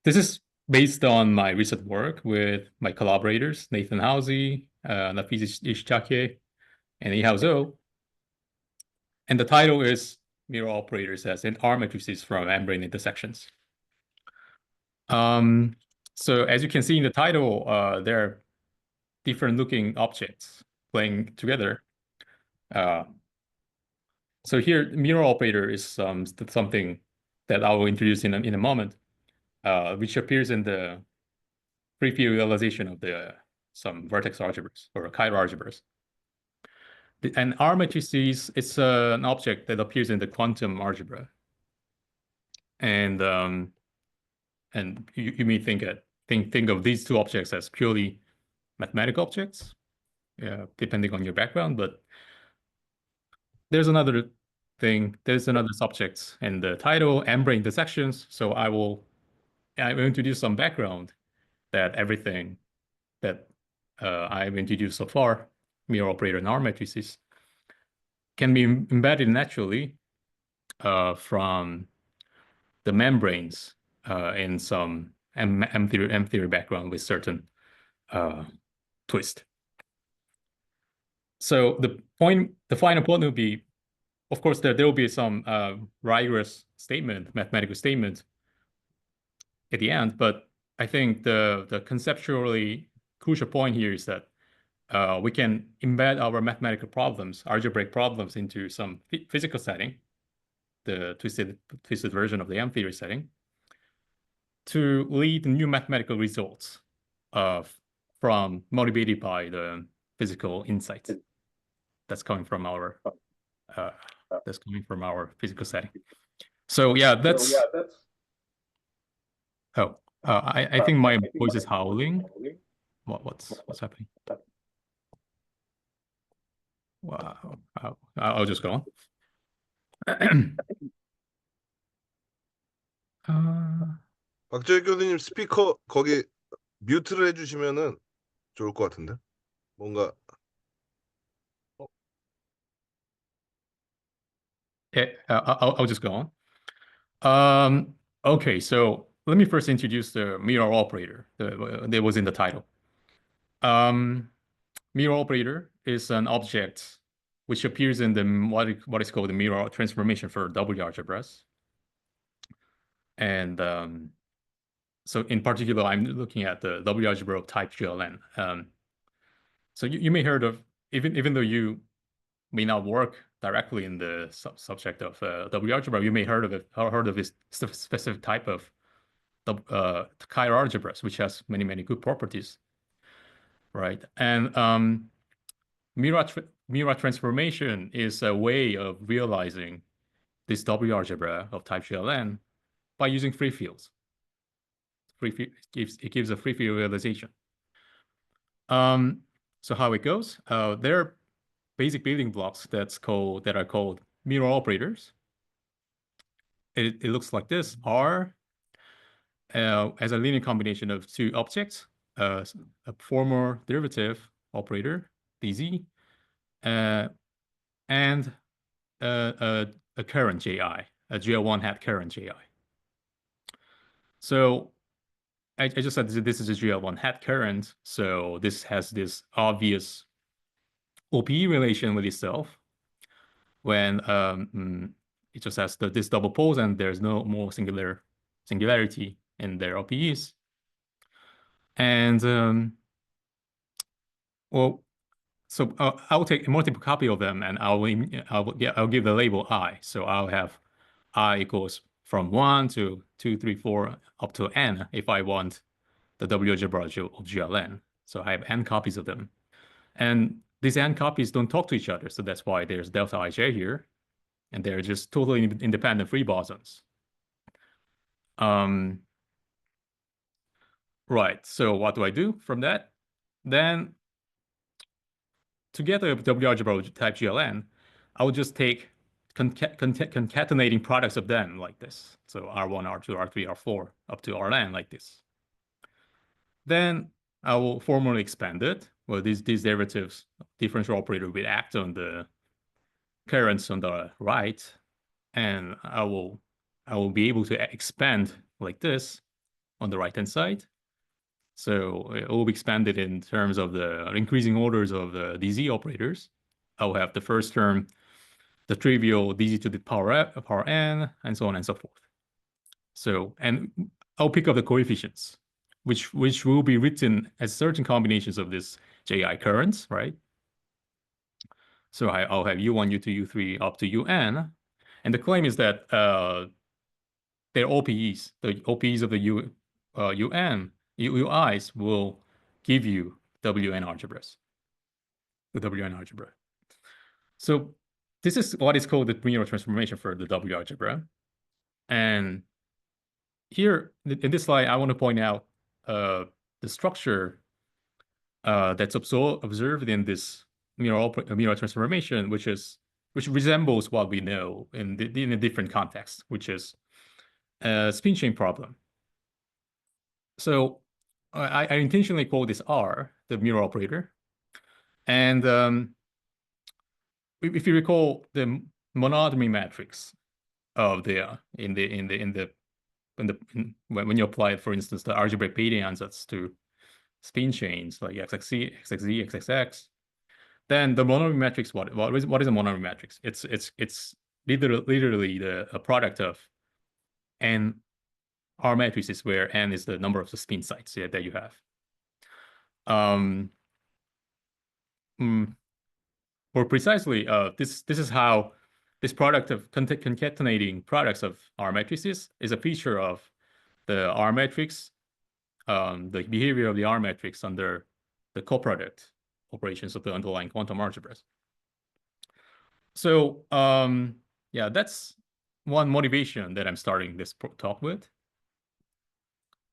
This is based on my recent work with my collaborators, Nathan Housey, Nafis Ishtiake, and Yihao Zhou. And the title is Miura operators as in R-matrices from M-brane intersections. So as you can see in the title, there are different looking objects playing together. So here, Miura operator is something that I will introduce in a moment, which appears in the free field realization of some vertex algebras or chiral algebras. And R matrices, it's an object that appears in the quantum algebra. And you may think of these two objects as purely mathematical objects, depending on your background. But there's another thing. There's another subject in the title, M-brane intersections. So I will introduce some background that everything that I've introduced so far, Miura operator and R matrices, can be embedded naturally from the membranes in some M theory background with certain twist. So the final point will be, of course, there will be some rigorous mathematical statement at the end, but I think the conceptually crucial point here is that we can embed our mathematical problems, algebraic problems, into some physical setting, the twisted version of the M theory setting, to lead new mathematical results from motivated by the physical insights that's coming from our physical setting. So yeah, that's I think my voice is howling. What's happening? Wow. I'll just go on. 박재익 교수님 스피커 거기 뮤트를 해주시면은 좋을 것 같은데 뭔가 I'll just go on. Okay, so let me first introduce the Miura operator that was in the title. Miura operator is an object which appears in the what is called the Miura transformation for W algebras. And so in particular, I'm looking at the W algebra of type GLN. So you may heard of, even though you may not work directly in the subject of W algebra, you may heard of this specific type of chiral algebras, which has many good properties, right? And Miura transformation is a way of realizing this W algebra of type GLN by using free fields. It gives a free field realization. So how it goes? There are basic building blocks that are called Miura operators. It looks like this: R as a linear combination of two objects, a formal derivative operator dz, and a current ji, a GL1 hat current ji. So I just said this is a GL1 hat current, so this has this obvious OPE relation with itself when it just has this double poles and there's no more singularity in their OPEs. And well, so I'll take a multiple copy of them and I'll give the label I. So I'll have I equals from 1 to 2, 3, 4 up to n if I want the W algebra of GLN. So I have n copies of them. And these n copies don't talk to each other. So that's why there's delta ij here. And they're just totally independent free bosons. Right. So what do I do from that? Then to get a W algebra type GLN, I would just take concatenating products of them like this. So R1, R2, R3, R4 up to Rn like this. Then I will formally expand it. Well, these derivatives, differential operator will act on the currents on the right, and I will be able to expand like this on the right-hand side. So it will be expanded in terms of the increasing orders of the DZ operators. I will have the first term, the trivial DZ to the power n, and so on and so forth. So, and I'll pick up the coefficients, which will be written as certain combinations of this JI currents, right? So I'll have U1, U2, U3 up to UN. And the claim is that their OPEs, the OPEs of the UN, UIs will give you WN algebras, the WN algebra. So this is what is called the Miura transformation for the W algebra. And here in this slide, I want to point out the structure that's observed in this Miura transformation, which resembles what we know in a different context, which is a spin chain problem. So I intentionally call this R, the Miura operator. And if you recall the monodromy matrix of the when you apply, for instance, the algebraic Bethe ansatz to spin chains like XXZ, XXZ, XXX, then the monodromy matrix, what is a monodromy matrix? It's literally a product of n R-matrices where n is the number of the spin sites that you have. More precisely, this is how this product of concatenating products of R-matrices is a feature of the R-matrix, the behavior of the R-matrix under the coproduct operations of the underlying quantum algebras. So yeah, that's one motivation that I'm starting this talk with.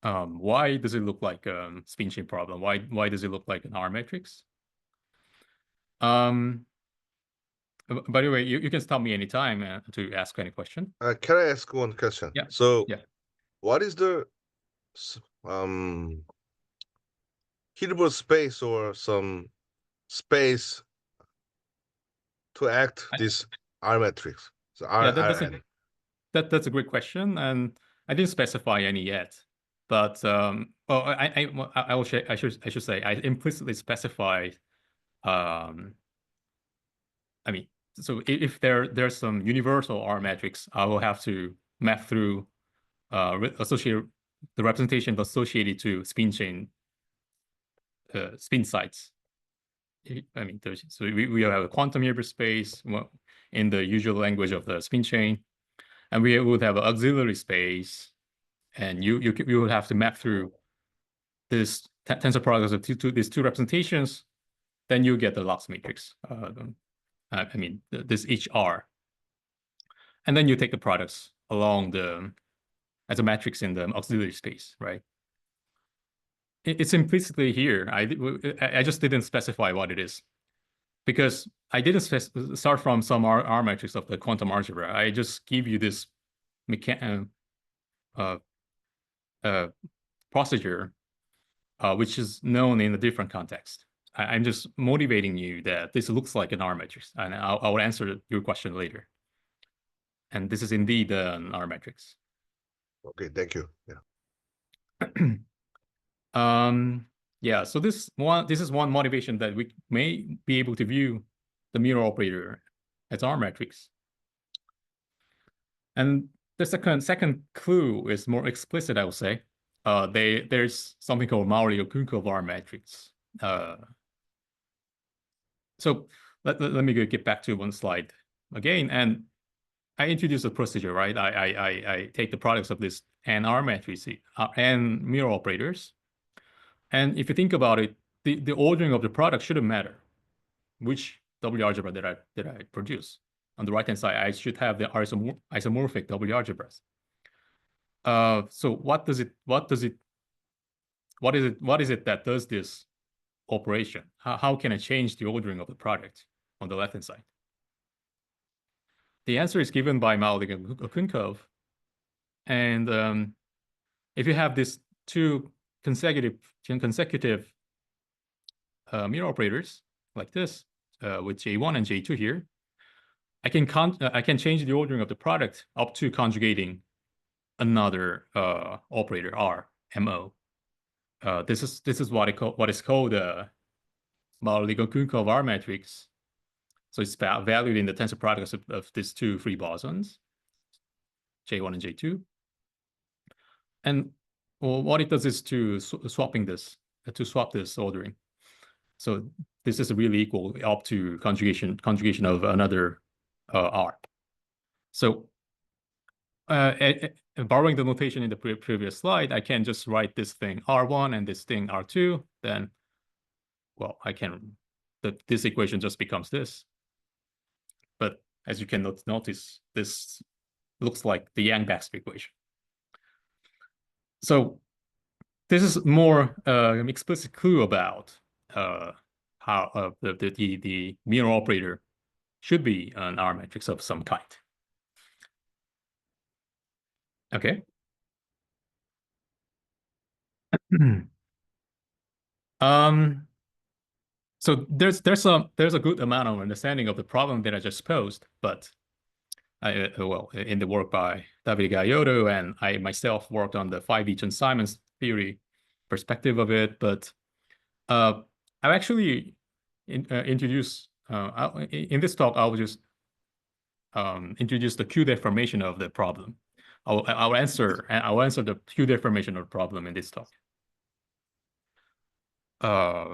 Why does it look like a spin chain problem? Why does it look like an R-matrix? By the way, you can stop me anytime to ask any question. Can I ask one question? Yeah. So, yeah. What is the Hilbert space or some space to act this R matrix? So Yeah, that's a great question, and I didn't specify any yet. But well, I should say I implicitly specified. I mean, so if there's some universal R matrix, I will have to map through associate the representation associated to spin chain spin sites. I mean, so we have a quantum Hilbert space in the usual language of the spin chain, and we would have an auxiliary space, and you would have to map through this tensor products of these two representations. Then you get the Lox matrix. I mean, this each R, and then you take the products along as a matrix in the auxiliary space, right? It's implicitly here. I just didn't specify what it is because I didn't start from some R matrix of the quantum algebra. I just give you this procedure, which is known in a different context. I'm just motivating you that this looks like an R matrix, and I will answer your question later. And this is indeed an R matrix. Okay, thank you. Yeah. Yeah, so this is one motivation that we may be able to view the Miura operator as R matrix. And the second clue is more explicit, I would say. There's something called Maury-Okunkov R matrix. So let me get back to one slide again, and I introduce a procedure, right? I take the products of this n R matrices and Miura operators. And if you think about it, the ordering of the product shouldn't matter which W algebra that I produce. On the right-hand side, I should have the isomorphic W algebras. So what is it that does this operation? How can I change the ordering of the product on the left-hand side? The answer is given by Maulik and Okunkov. And if you have these two consecutive Miura operators like this with J1 and J2 here, I can change the ordering of the product up to conjugating another operator R MO. This is what is called Maurer-Legal-Kunkov R matrix. So it's valued in the tensor products of these two free bosons, J1 and J2. And well, what it does is to swap this ordering. So this is really equal up to conjugation of another R. So borrowing the notation in the previous slide, I can just write this thing R1 and this thing R2. Then, well, this equation just becomes this. But as you can notice, this looks like the Yang-Baxter equation. So this is more explicit clue about how the Miura operator should be an R matrix of some kind. Okay. So there's a good amount of understanding of the problem that I just posed, but in the work by Davide Gaiotto, and I myself worked on the 5D Chern-Simons theory perspective of it, but I've actually introduced in this talk I will just introduce the Q deformation of the problem. I'll answer the Q deformation of the problem in this talk.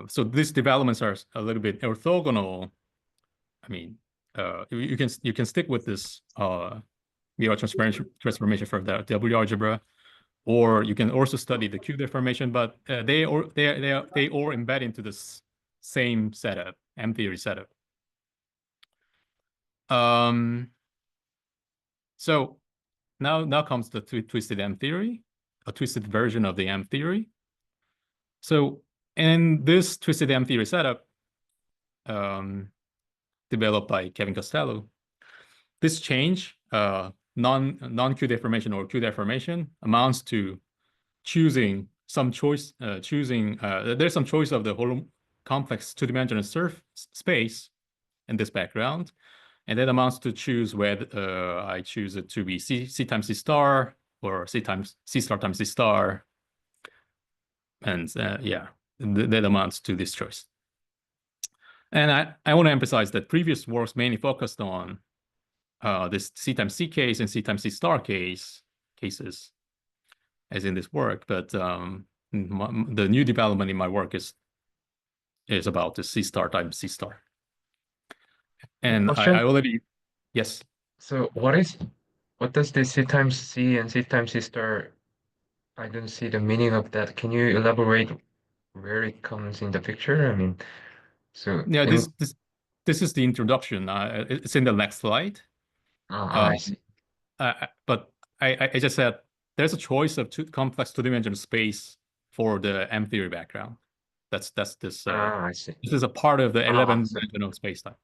So these developments are a little bit orthogonal. I mean, you can stick with this Miura transformation for the W algebra, or you can also study the Q deformation. But they all embed into this same setup, M theory setup. So now comes the twisted M theory, a twisted version of the M theory. So in this twisted M theory setup, developed by Kevin Costello, this change, non-Q deformation or Q deformation, amounts to choosing some choice, there's some choice of the whole complex two-dimensional space in this background, and that amounts to choose whether I choose it to be C times C star or C star times C star, and yeah, that amounts to this choice. And I want to emphasize that previous works mainly focused on this C times C case and C times C star cases, as in this work. But the new development in my work is about the C star times C star. And I already, yes. So what does the C times C and C times C star? I don't see the meaning of that. Can you elaborate where it comes in the picture? I mean, so Yeah, this is the introduction. It's in the next slide. I see. But I just said there's a choice of complex two-dimensional space for the M theory background. That's this. I see. This is a part of the 11-dimensional space-time.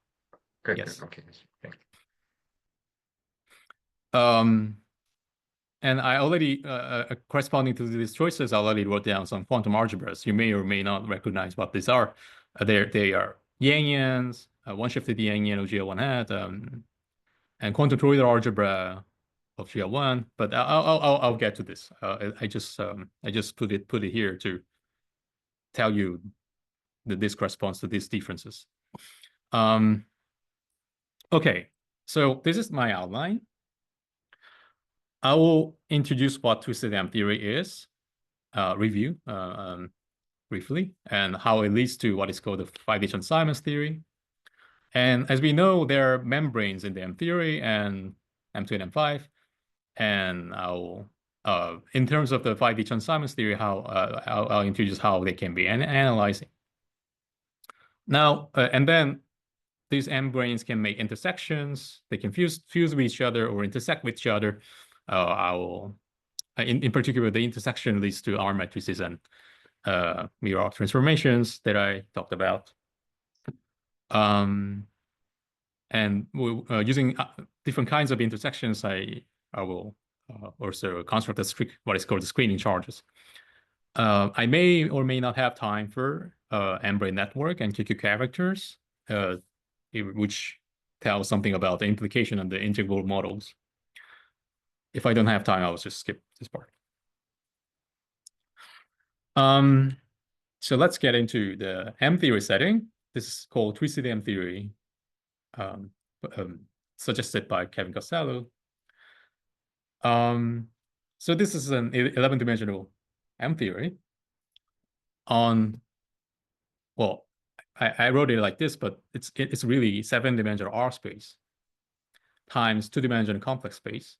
Good. Yes. Good. Okay. Thank you. And I already, corresponding to these choices, I already wrote down some quantum algebras. You may or may not recognize what these are. They are Yangians, one-shifted Yangian of GL1 hat, and quantum toroidal algebra of GL1. But I'll get to this. I just put it here to tell you that this corresponds to these differences. Okay, so this is my outline. I will introduce what twisted M theory is, review briefly, and how it leads to what is called the 5D Chern-Simons theory. And as we know, there are membranes in the M theory and M2 and M5. And I'll, in terms of the 5D Chern-Simons theory, I'll introduce how they can be analyzing. Now, and then these M-branes can make intersections. They can fuse with each other or intersect with each other. I will, in particular, the intersection leads to R-matrices and Miura transformations that I talked about. And using different kinds of intersections, I will also construct what is called the screening charges. I may or may not have time for M-brane network and QQ characters, which tells something about the implication of the integral models. If I don't have time, I'll just skip this part. So let's get into the M theory setting. This is called twisted M theory, um, suggested by Kevin Costello. So this is an 11-dimensional M theory on, well, I wrote it like this, but it's really 7-dimensional R space times 2-dimensional complex space,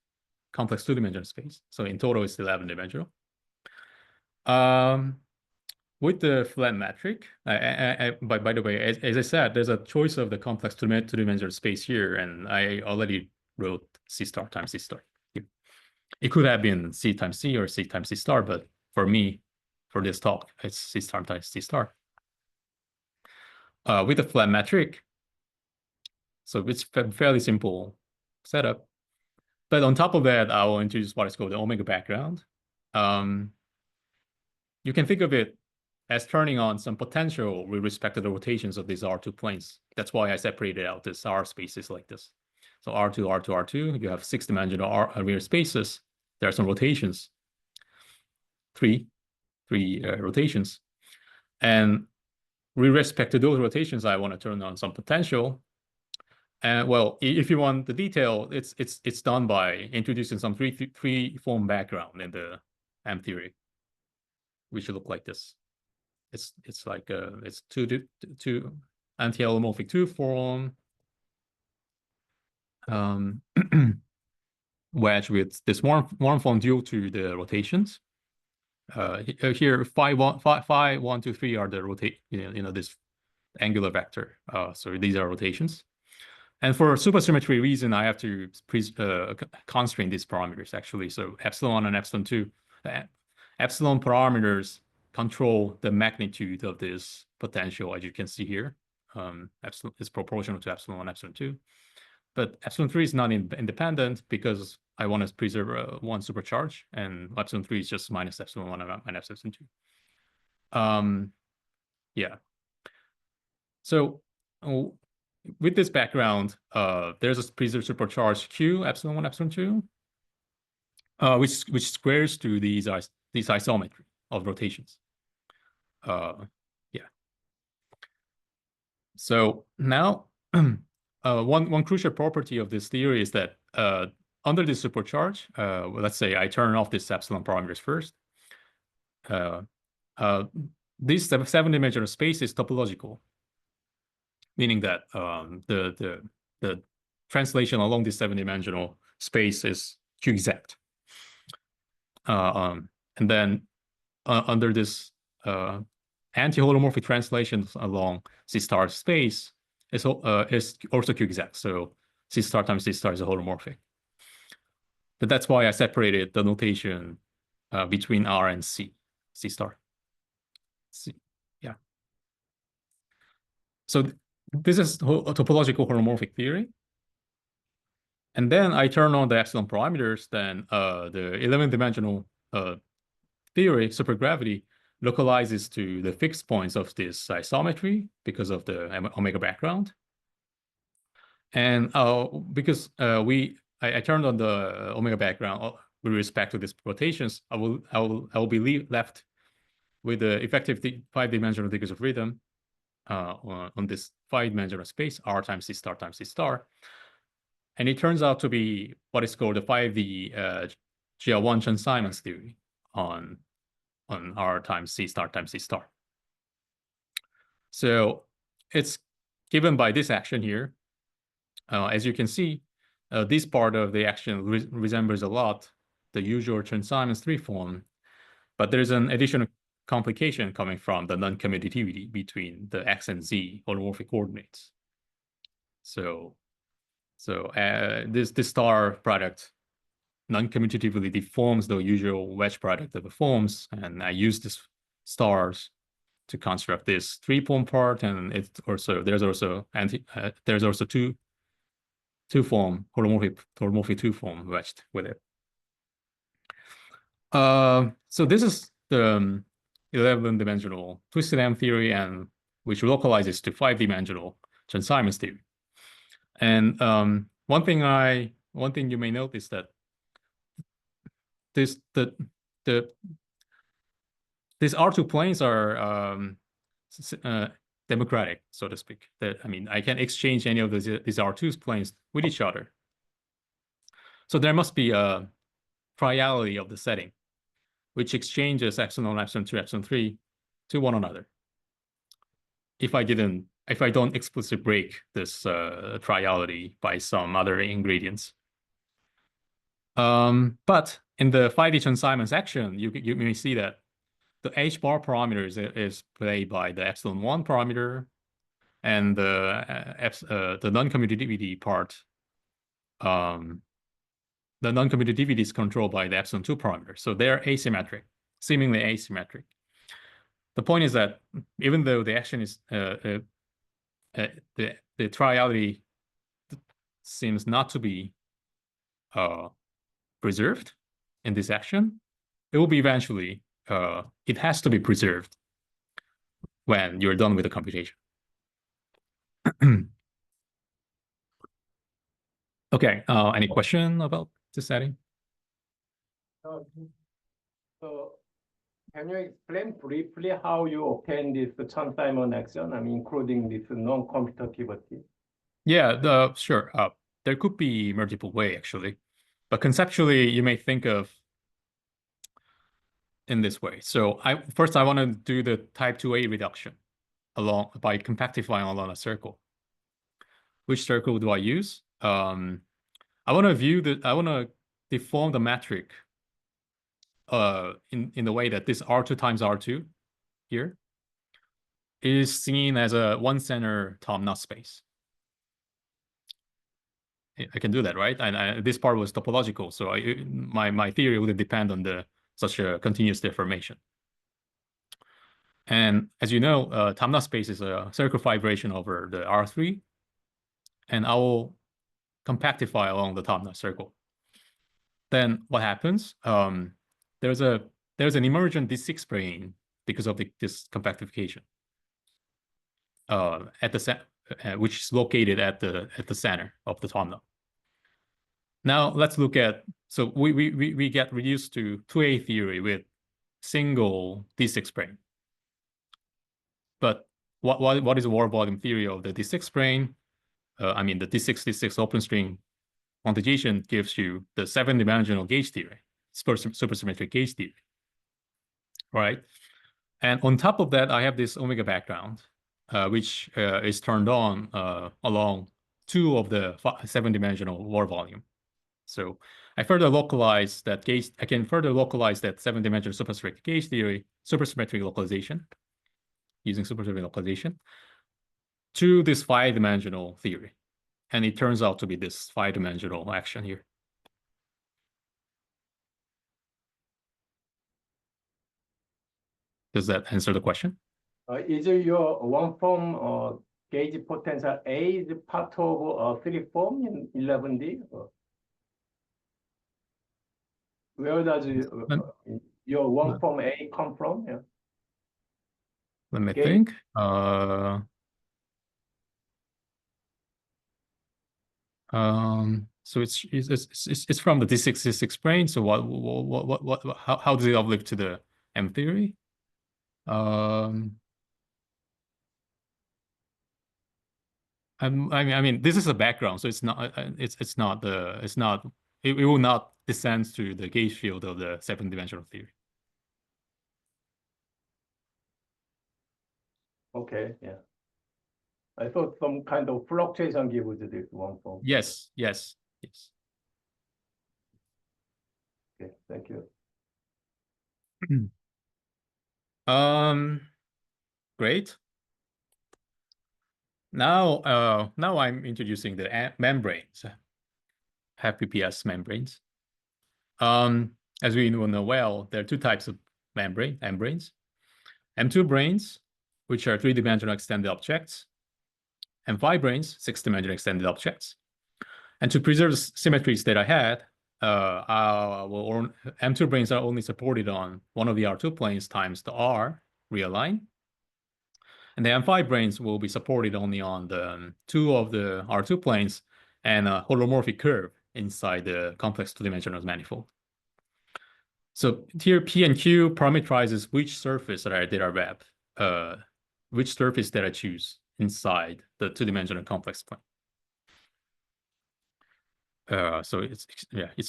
complex 2-dimensional space. So in total, it's 11-dimensional. With the flat metric, by the way, as I said, there's a choice of the complex two-dimensional space here, and I already wrote C star times C star. It could have been C times C or C times C star, but for me, for this talk, it's C star times C star. With the flat metric, so it's a fairly simple setup. But on top of that, I will introduce what is called the omega background. You can think of it as turning on some potential with respect to the rotations of these R2 planes. That's why I separated out this R spaces like this. So R2, R2, R2, you have 6-dimensional real spaces. There are some rotations, three rotations. And with respect to those rotations, I want to turn on some potential. And well, if you want the detail, it's done by introducing some free-form background in the M theory, which look like this. It's like it's two anti-holomorphic 2 form, wedge with this one form due to the rotations. Here phi 1, 2, 3 are the rotate, this angular vector. So these are rotations. And for supersymmetry reason, I have to constrain these parameters actually. So epsilon and epsilon 2, epsilon parameters control the magnitude of this potential, as you can see here. Epsilon is proportional to epsilon 1, epsilon 2. But epsilon 3 is not independent because I want to preserve one supercharge, and epsilon 3 is just minus epsilon 1 and epsilon 2. Yeah. So with this background, there's a preserved supercharge Q, epsilon 1, epsilon 2, which squares to these isometry of rotations. Yeah. So now, one crucial property of this theory is that under this supercharge, let's say I turn off this epsilon parameters first. This 7-dimensional space is topological, meaning that the translation along this 7-dimensional space is Q-exact. And then under this anti-holomorphic translations along C star space is also Q-exact. So C star times C star is a holomorphic. But that's why I separated the notation between R and C star. C, yeah. So this is a topological holomorphic theory. And then I turn on the epsilon parameters, then the 11-dimensional theory, supergravity, localizes to the fixed points of this isometry because of the omega background. And because I turned on the omega background with respect to these rotations, I will be left with the effective 5-dimensional degrees of freedom on this 5-dimensional space, R times C star times C star. And it turns out to be what is called the 5D GL1 Chern-Simons theory on R times C star times C star. So it's given by this action here. As you can see, this part of the action resembles a lot the usual Chern-Simons 3 form, but there's an additional complication coming from the non-commutativity between the X and Z holomorphic coordinates. So this star product non-commutatively deforms the usual wedge product of the forms, and I use these stars to construct this 3-form part, and there's also two-form holomorphic 2-form wedged with it. So this is the 11-dimensional twisted M theory, and which localizes to 5-dimensional Chern-Simons theory. And one thing you may notice that the these R2 planes are democratic, so to speak. That I mean, I can exchange any of these R2 planes with each other. So there must be a priority of the setting, which exchanges epsilon, epsilon 2, epsilon 3 to one another. If I don't explicitly break this triality by some other ingredients. But in the 5D Chern-Simons action, you may see that the H bar parameter is played by the epsilon 1 parameter, and the non-commutativity part, the non-commutativity is controlled by the epsilon 2 parameter. So they're asymmetric, seemingly asymmetric. The point is that even though the action is the triality seems not to be preserved in this action, it will be eventually, it has to be preserved when you're done with the computation. Okay, any question about this setting? So can you explain briefly how you obtain this Chern-Simons action? I mean, including this non-commutativity. Yeah, sure. There could be multiple ways actually, but conceptually you may think of in this way. So first I want to do the type 2A reduction by compactifying along a circle. Which circle do I use? I want to deform the metric in the way that this R2 times R2 here is seen as a one center top knot space. I can do that, right? And this part was topological, so my theory would depend on such a continuous deformation. And as you know, top knot space is a circle vibration over the R3, and I will compactify along the top knot circle. Then what happens? There's an emergent D6 brane because of this compactification which is located at the center of the top knot. Now let's look at, so we get reduced to 2A theory with single D6 brane. But what is the Ward volume theory of the D6 brane? I mean, the D6 open string quantization gives you the 7-dimensional gauge theory, supersymmetric gauge theory, right? And on top of that, I have this omega background, which is turned on along 2 of the 7-dimensional Ward volume. So I further localize that gauge. I can further localize that 7-dimensional supersymmetric gauge theory, supersymmetric localization, using supersymmetric localization, to this 5-dimensional theory. And it turns out to be this 5-dimensional action here. Does that answer the question? Is your one form gauge potential A is part of 3 form in 11D? Where does your one form A come from? Yeah. Let me think. So it's from the D6 brane. So how does it uplift to the M theory? I mean, this is a background, so it will not descend to the gauge field of the 7-dimensional theory. Okay, yeah. I thought some kind of fluctuation gives this one form. Yes. Okay, thank you. Great. Now I'm introducing the membranes, HPPS membranes. As we know well, there are 2 types of membranes. M2 branes, which are 3-dimensional extended objects, and 5 branes, 6-dimensional extended objects. And to preserve the symmetries that I had, M2 branes are only supported on one of the R2 planes times the R real line. And the M5 branes will be supported only on the 2 of the R2 planes and a holomorphic curve inside the complex 2-dimensional manifold. So here P and Q parameterizes which surface that I did our map, which surface that I choose inside the two-dimensional complex plane. So it's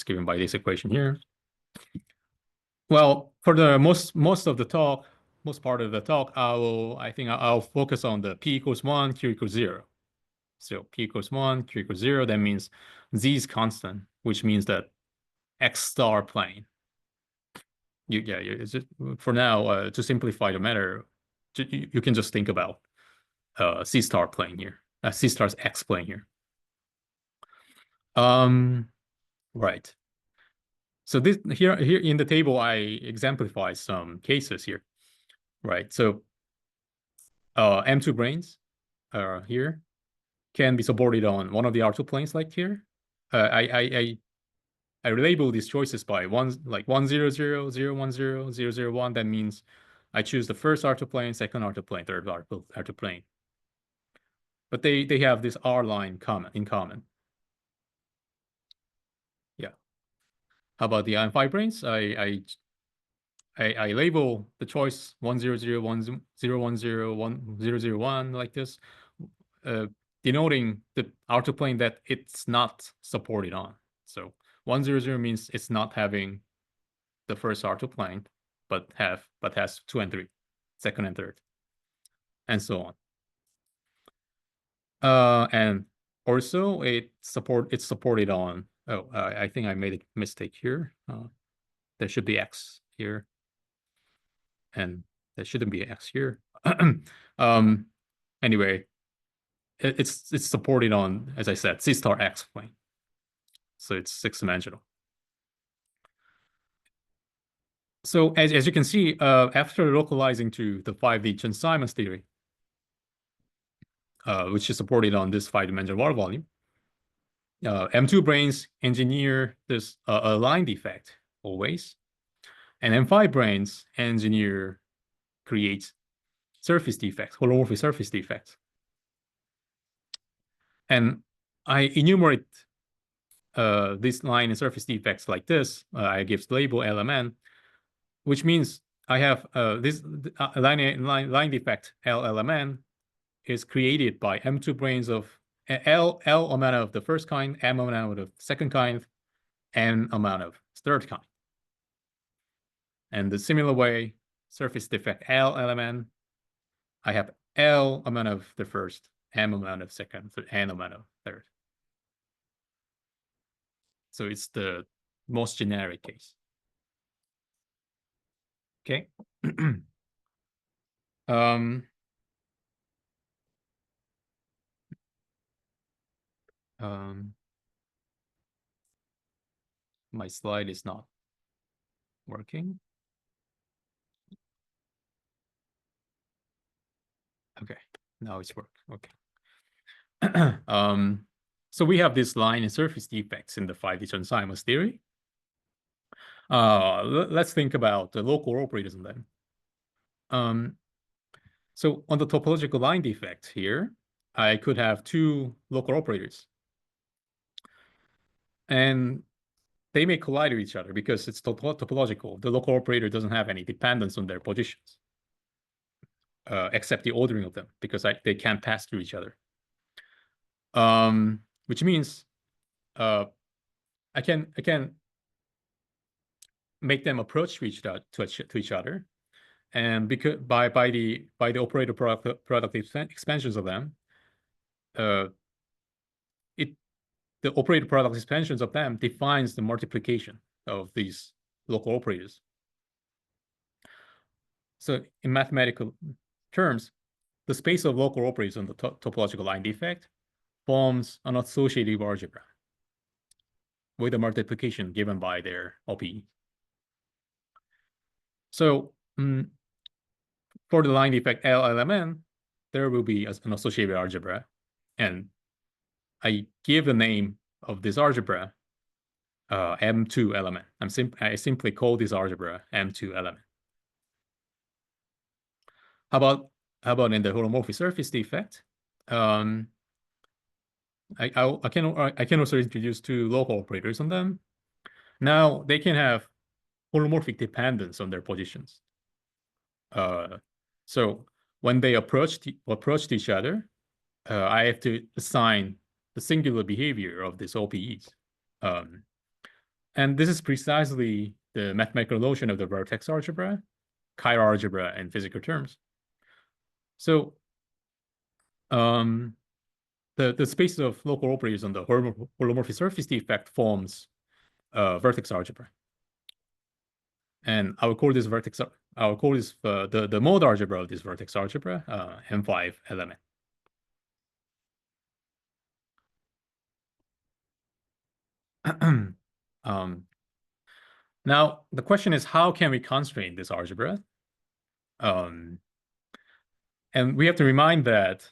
given by this equation here. Well, for the most part of the talk, I think I'll focus on the P equals 1, Q equals 0. So P equals 1, Q equals 0. That means Z is constant, which means that X star plane. It's just, for now, to simplify the matter, you can just think about C star plane here, C star's X plane here. Right. So this here in the table, I exemplify some cases here, right? So M2 branes here can be supported on one of the R2 planes like here. I label these choices by 100, 010, 010, 001. That means I choose the first R2 plane, second R2 plane, third R2 plane. But they have this R line in common. Yeah. How about the M5 branes? I label the choice 100, 10, 1001 like this, denoting the R2 plane that it's not supported on. So 100 means it's not having the first R2 plane, but has 2 and 3, second and third, and so on. And also it's supported on. Oh, I think I made a mistake here. There should be X here, and there shouldn't be X here. Anyway, it's supported on, as I said, C star X plane. So it's 6-dimensional. So as you can see, after localizing to the 5D Chern-Simons theory, which is supported on this 5-dimensional water volume, M2 branes engineer this a line defect always, and M5 branes create surface defects, holomorphic surface defects. And I enumerate this line and surface defects like this. I give the label LMN, which means I have this line defect LLMN is created by M2 branes of L amount of the first kind, M amount of the second kind, N amount of third kind. And the similar way, surface defect LLMN, I have L amount of the first, M amount of second, N amount of third. So it's the most generic case. Okay. My slide is not working. Okay, now it's working. Okay. So we have this line and surface defects in the 5D Chern-Simons theory. Let's think about the local operators on them. So on the topological line defect here, I could have 2 local operators. And they may collide with each other because it's topological. The local operator doesn't have any dependence on their positions, except the ordering of them, because they can't pass through each other. Which means I can make them approach to each other, and because by the operator product expansions of them, the operator product expansions of them defines the multiplication of these local operators. So in mathematical terms, the space of local operators on the topological line defect forms an associative algebra with a multiplication given by their OPE. So for the line defect LLMN, there will be an associative algebra, and I give the name of this algebra M2 element. I simply call this algebra M2 element. How about in the holomorphic surface defect? I can also introduce 2 local operators on them. Now they can have holomorphic dependence on their positions. So when they approached each other, I have to assign the singular behavior of these OPEs. And this is precisely the mathematical notion of the vertex algebra, chiral algebra, in physical terms. So the space of local operators on the holomorphic surface defect forms vertex algebra. And I will call this vertex, I will call this the mode algebra of this vertex algebra, M5 element. Now, the question is, how can we constrain this algebra? And we have to remind that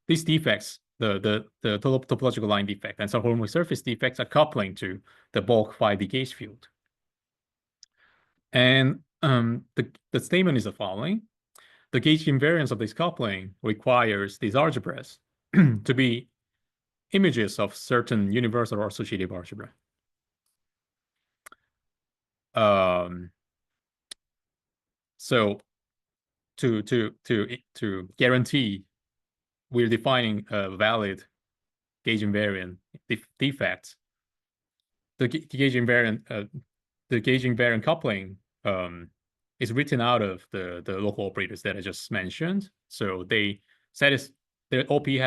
these defects, the topological line defect and some holomorphic surface defects, are coupling to the bulk 5D gauge field. And the statement is the following. The gauge invariance of this coupling requires these algebras to be images of certain universal or associative algebra. So to guarantee we're defining a valid gauge invariant defect, the gauge invariant coupling is written out of the local operators that I just mentioned. So they satisfy the OPE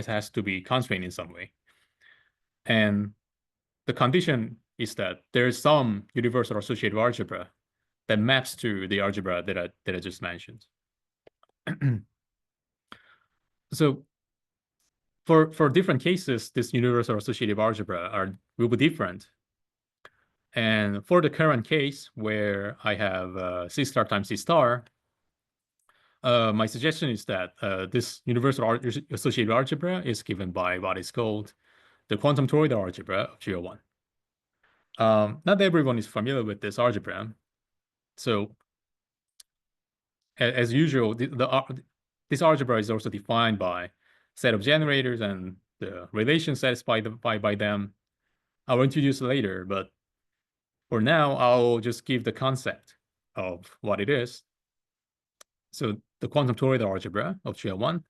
has to be constrained in some way, and the condition is that there is some universal or associative algebra that maps to the algebra that I just mentioned. So for different cases, this universal or associative algebra will be different. And for the current case where I have C star times C star, my suggestion is that this universal associative algebra is given by what is called the quantum toroidal algebra of GO1. Not everyone is familiar with this algebra. So as usual, this algebra is also defined by set of generators and the relations satisfied by them. I'll introduce later, but for now, I'll just give the concept of what it is. So the quantum toroidal algebra of GL1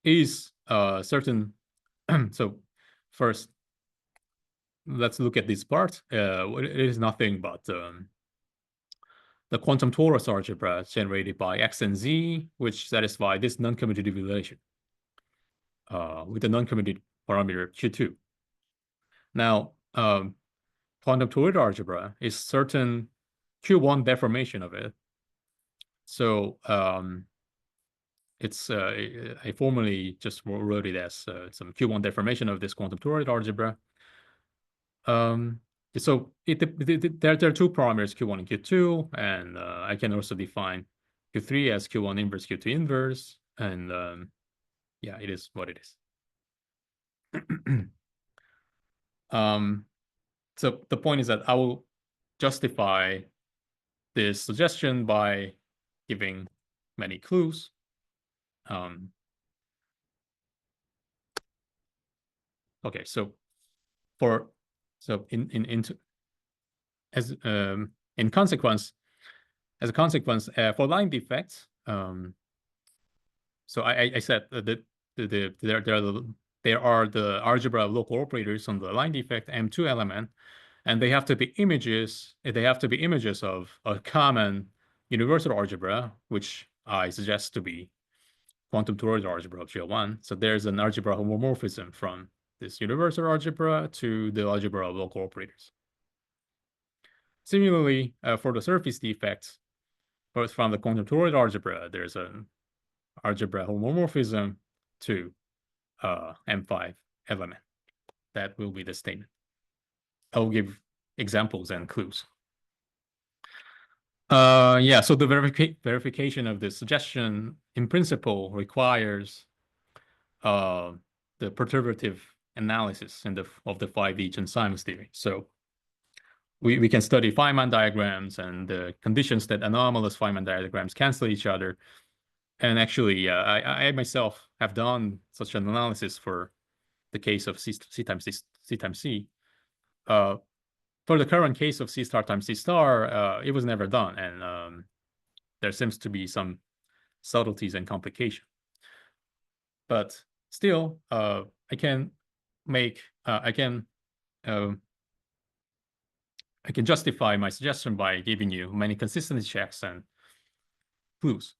is certain. So first, let's look at this part. It is nothing but the quantum torus algebra generated by X and Z, which satisfy this non-commutative relation with the non-commutative parameter Q2. Now, quantum toroidal algebra is certain Q1 deformation of it. So it's I formally just wrote it as some Q1 deformation of this quantum toroidal algebra. So there are two parameters, Q1 and Q2, and I can also define Q3 as Q1 inverse, Q2 inverse, and yeah, it is what it is. So the point is that I will justify this suggestion by giving many clues. Okay, so in consequence, as a consequence, for line defects, so I said that there are the algebra of local operators on the line defect M2 element, and they have to be images. They have to be images of a common universal algebra, which I suggest to be quantum toroidal algebra of GL1. So there's an algebra homomorphism from this universal algebra to the algebra of local operators. Similarly, for the surface defects, both from the quantum toroidal algebra, there's an algebra homomorphism to M5 element. That will be the statement. I'll give examples and clues. Yeah, so the verification of this suggestion in principle requires the perturbative analysis of the 5D Chern-Simons theory. So we can study Feynman diagrams and the conditions that anomalous Feynman diagrams cancel each other. And actually, I myself have done such an analysis for the case of C times C. For the current case of C star times C star, it was never done, and there seems to be some subtleties and complication. But still, I can justify my suggestion by giving you many consistency checks and clues.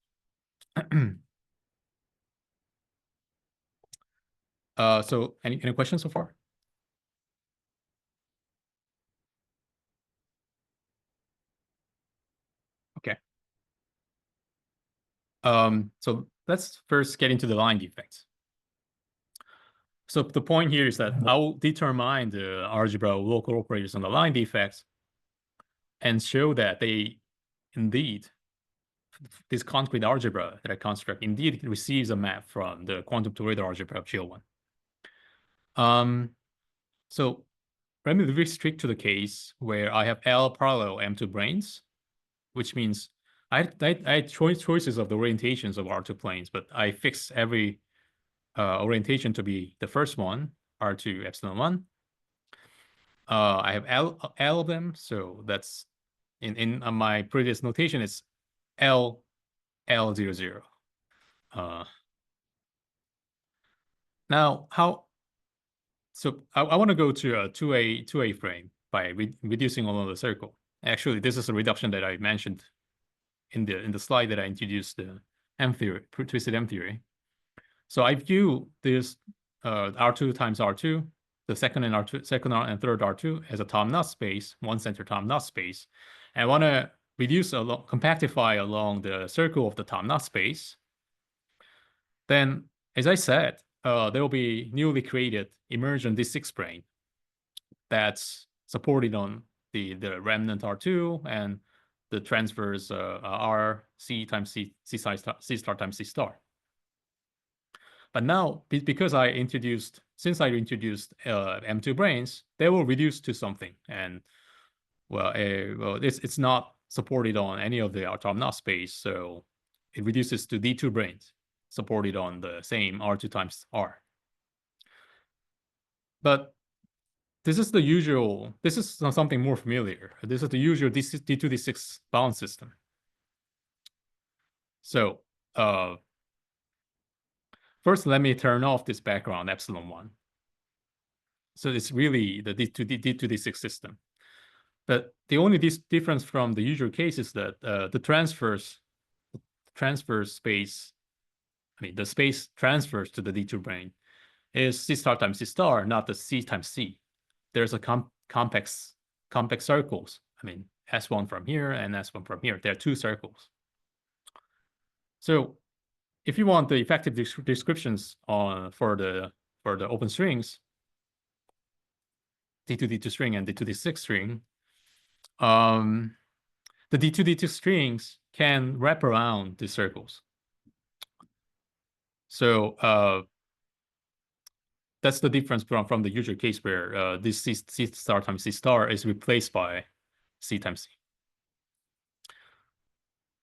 So any questions so far? Okay. So let's first get into the line defects. So the point here is that I'll determine the algebra of local operators on the line defects and show that they indeed, this concrete algebra that I construct indeed receives a map from the quantum toroidal algebra of GL1. So let me restrict to the case where I have L parallel M2 branes, which means I had choices of the orientations of R2 planes, but I fix every orientation to be the first one, R2 epsilon 1. I have L of them, so that's in my previous notation, it's L00. Now, so I want to go to a 2A frame by reducing along the circle. Actually, this is a reduction that I mentioned in the slide that I introduced the M theory, twisted M theory. So I view this R2 times R2, the second and third R2 as a Tom-Knot space, one center Tom-Knot space. And I want to compactify along the circle of the Tom-Knot space. Then, as I said, there will be newly created emergent D6 brane that's supported on the remnant R2 and the transverse R C times C star times C star. But now, because since I introduced M2 branes, they will reduce to something, and well, it's not supported on any of the Tom-Knot space, so it reduces to D2 branes supported on the same R2 times R. But this is something more familiar. This is the usual D2 D6 bound system. So first, let me turn off this background epsilon 1. So it's really the D2 D6 system. But the only difference from the usual case is that the space, the space transfers to the D2 brane is C star times C star, not the C times C. There's a complex circles. S1 from here and S1 from here. There are two circles. So if you want the effective descriptions for the open strings, D2 D2 string and D2 D6 string, the D2 D2 strings can wrap around the circles. So that's the difference from the usual case where this C star times C star is replaced by C times C.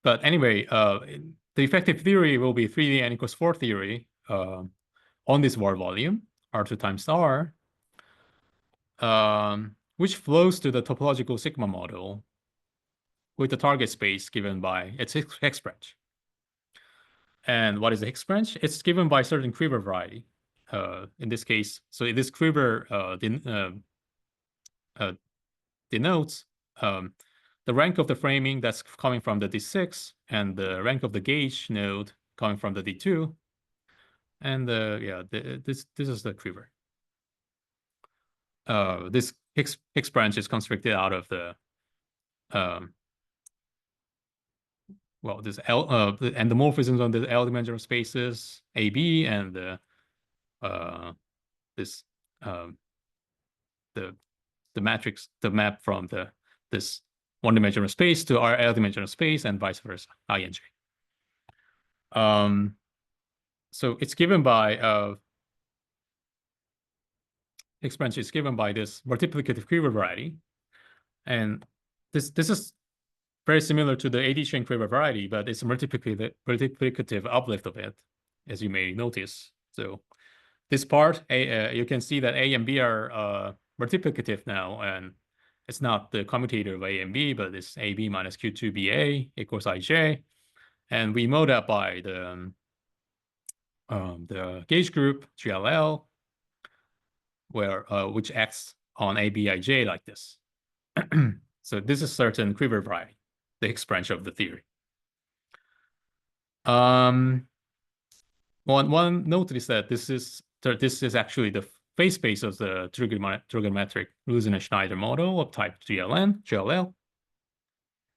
But anyway, the effective theory will be 3D n equals 4 theory on this wall volume, R2 times R, which flows to the topological sigma model with the target space given by its Higgs branch. And what is the Higgs branch? It's given by a certain Krivers variety. In this case, so this Krivers denotes the rank of the framing that's coming from the D6 and the rank of the gauge node coming from the D2. And this is the Krivers. This Higgs branch is constructed out of the this L the endomorphisms on the L-dimensional spaces AB and the matrix, the map from this one-dimensional space to our L-dimensional space and vice versa, I and J. So it's given by Higgs branch is given by this multiplicative Krivers variety, and this is very similar to the AD string Krivers variety, but it's a multiplicative uplift of it, as you may notice. So this part, you can see that A and B are multiplicative now, and it's not the commutator of A and B, but it's AB minus Q2BA equals IJ. And we mode that by the gauge group, GLL, where which acts on ABIJ like this. So this is certain quiver variety, the Higgs branch of the theory. One note is that this is actually the phase space of the trigonometric Luzin-Schneider model of type GLL.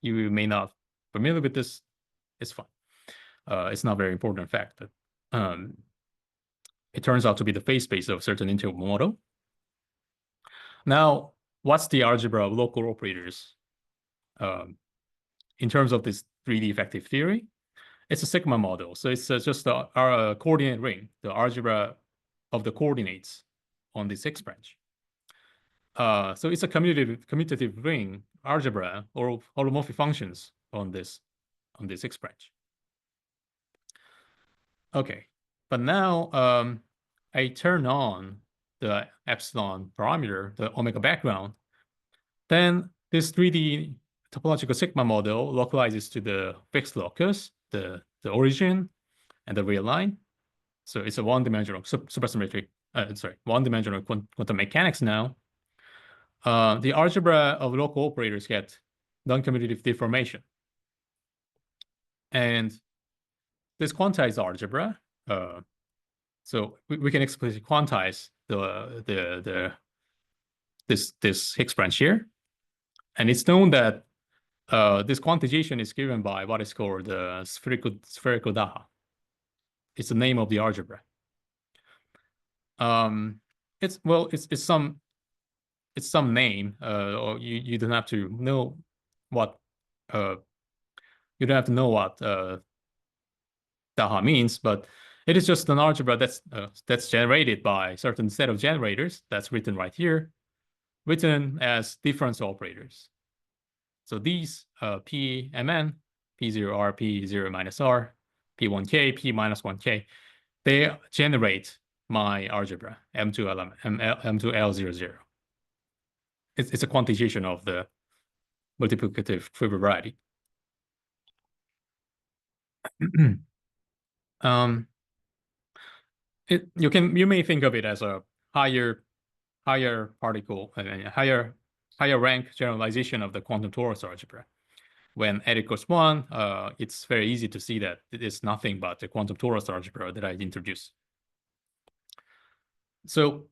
You may not be familiar with this. It's fine. It's not very important, in fact, but it turns out to be the phase space of certain integral model. Now, what's the algebra of local operators in terms of this 3D effective theory? It's a sigma model. So it's just our coordinate ring, the algebra of the coordinates on this Higgs branch. So it's a commutative ring algebra or holomorphic functions on this Higgs branch. Okay, but now I turn on the epsilon parameter, the omega background, then this 3D topological sigma model localizes to the fixed locus, the origin, and the real line. So it's a one-dimensional supersymmetric, one-dimensional quantum mechanics now. The algebra of local operators get non-commutative deformation. And this quantized algebra, so we can explicitly quantize this Higgs branch here. And it's known that this quantization is given by what is called the spherical Daha. It's the name of the algebra. It's some name, or you don't have to know what Daha means, but it is just an algebra that's generated by a certain set of generators that's written right here, written as difference operators. So these P-Mn, P0R, P0 minus R, P1K, P minus 1K, they generate my algebra, M2L00. It's a quantization of the multiplicative quiver variety. You may think of it as a higher particle, higher rank generalization of the quantum torus algebra. When n equals 1, it's very easy to see that it is nothing but the quantum torus algebra that I introduced. So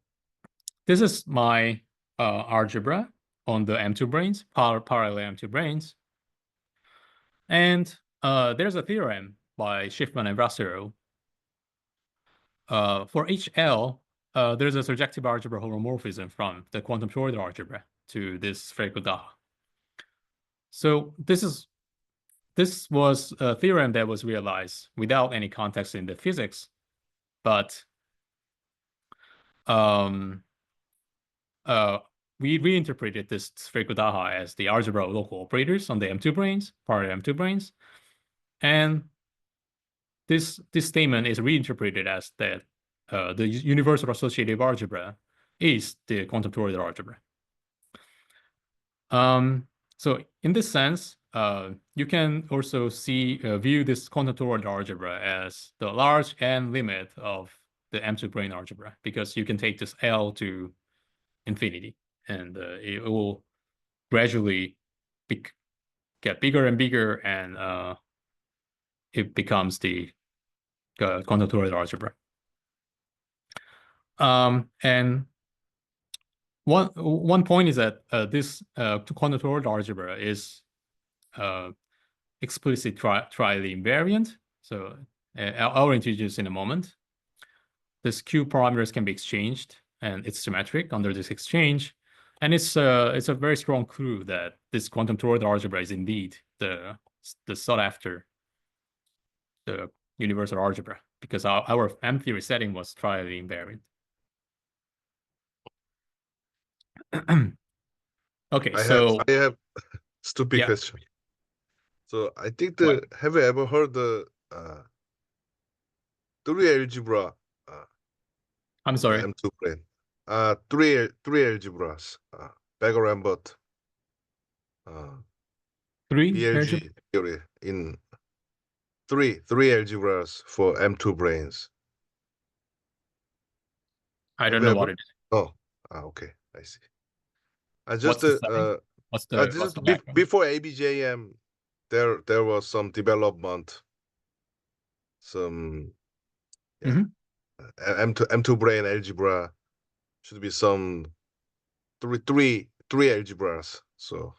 this is my algebra on the M2 branes, parallel M2 branes. And there's a theorem by Schiffman and Vassero. For HL, there's a surjective algebra holomorphism from the quantum toroidal algebra to this spherical Daha. So this was a theorem that was realized without any context in the physics, but we reinterpreted this spherical Daha as the algebra of local operators on the M2 branes, parallel M2 branes, and this statement is reinterpreted as that the universal associative algebra is the quantum toroidal algebra. So in this sense, you can also view this quantum toroidal algebra as the large n limit of the M2 brane algebra, because you can take this L to infinity, and it will gradually get bigger and bigger, and it becomes the quantum toroidal algebra. And one point is that this quantum toroidal algebra is explicit trially invariant. So I'll introduce in a moment. This Q parameters can be exchanged, and it's symmetric under this exchange. And it's a very strong clue that this quantum toroidal algebra is indeed the sought after the universal algebra, because our M theory setting was trially invariant. Okay, I have stupid question. So I think have you ever heard the three algebra? I'm sorry. M2 brane. Three algebras. Beggar-Lambert. Three BLG algebra? theory in three algebras for M2 branes. I don't Have you know ever? what it is. Oh, okay, I see. I What's just the setting? What's the background? before ABJM, there was some development, some yeah, Mhm. M2 brane algebra should be some three algebras. So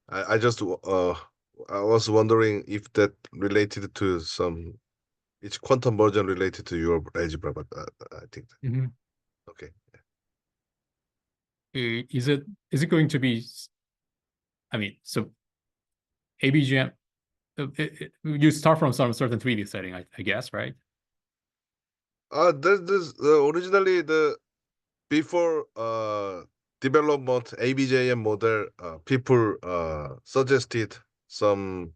I just I was wondering if that related to some it's quantum version related to your algebra, but I think Mhm. okay. Is it going to be? I mean, so ABGM. You start from some certain 3D setting, I guess, right? This originally the before development ABJM model, people suggested some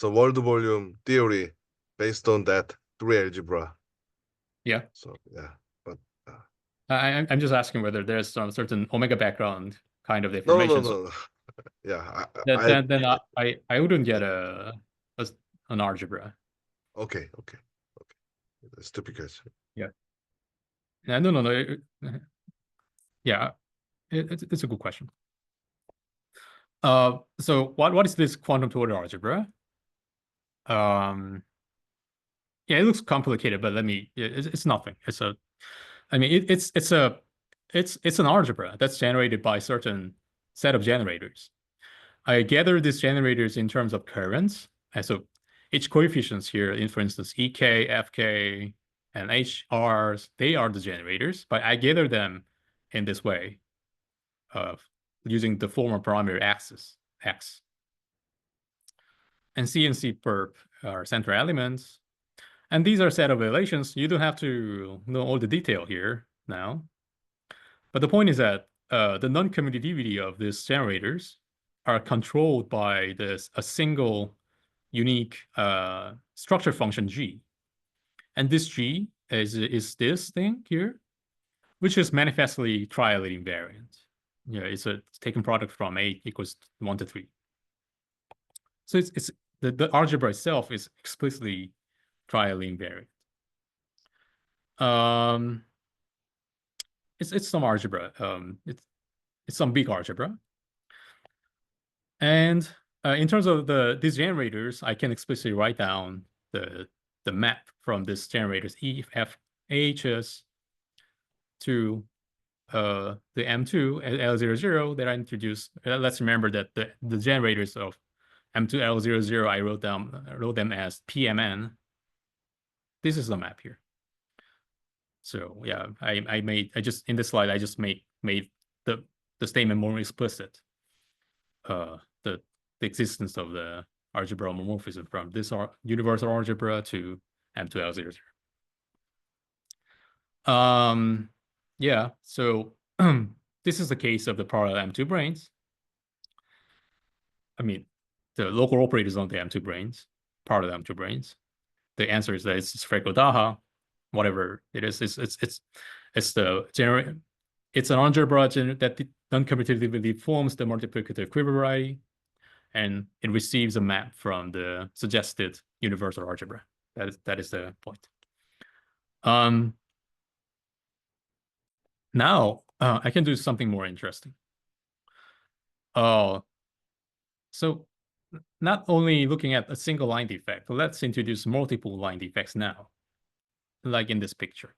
world volume theory based on that three algebra. Yeah. So yeah, but I'm just asking whether there's some certain omega background kind of no, information. So no. Yeah, then I wouldn't get an algebra. okay. That's typical. Yeah. No. Yeah, it's a good question. So what is this quantum toroidal algebra? Yeah, it looks complicated, but it's nothing. I mean, it's an algebra that's generated by certain set of generators. I gather these generators in terms of currents. And so each coefficients here, in for instance, EK, FK, and HRs, they are the generators, but I gather them in this way of using the former parameter axis, X. And C and C perp are central elements. And these are set of relations. You don't have to know all the detail here now. But the point is that the non-commutativity of these generators are controlled by a single unique structure function G. And this G is this thing here, which is manifestly trially invariant. Yeah, it's a taken product from A equals 1 to 3. So it's the algebra itself is explicitly trially invariant. It's some algebra. It's some big algebra. And in terms of these generators, I can explicitly write down the map from this generators E, F, H's to the M2 L00 that I introduced. Let's remember that the generators of M2 L00 I wrote them as PMN. This is the map here. So yeah, I just in this slide I just made the statement more explicit. The existence of the algebra homomorphism from this universal algebra to M2L00. Yeah, so this is the case of the parallel M2 branes. I mean, the local operators on the M2 branes, parallel M2 branes. The answer is that it's spherical Daha, whatever it is. It's the it's an algebra that non-commutatively forms the multiplicative quiver variety, and it receives a map from the suggested universal algebra. That is the point. Now I can do something more interesting. So not only looking at a single line defect, let's introduce multiple line defects now, like in this picture.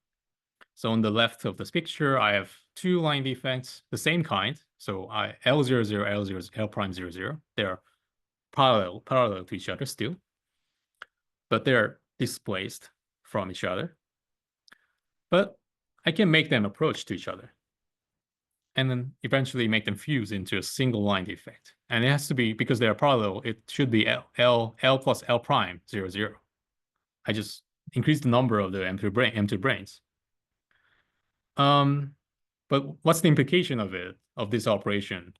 So on the left of this picture, I have two line defects, the same kind. So L00, L0, L prime 00. They're parallel to each other still, but they're displaced from each other. But I can make them approach to each other and then eventually make them fuse into a single line defect. And it has to be, because they are parallel, it should be L plus L prime 00. I just increase the number of the M2 branes. But what's the implication of this operation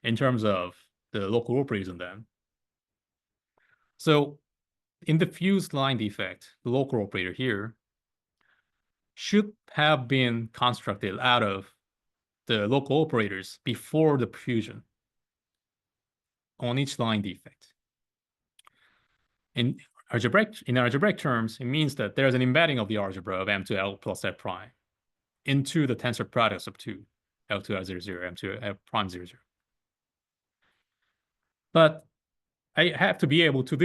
in terms of the local operators on them? So in the fused line defect, the local operator here, should have been constructed out of the local operators before the fusion on each line defect. In algebraic terms, it means that there's an embedding of the algebra of M to L plus F prime into the tensor products of two, L2 L00, M2 L prime 00. But I have to be able to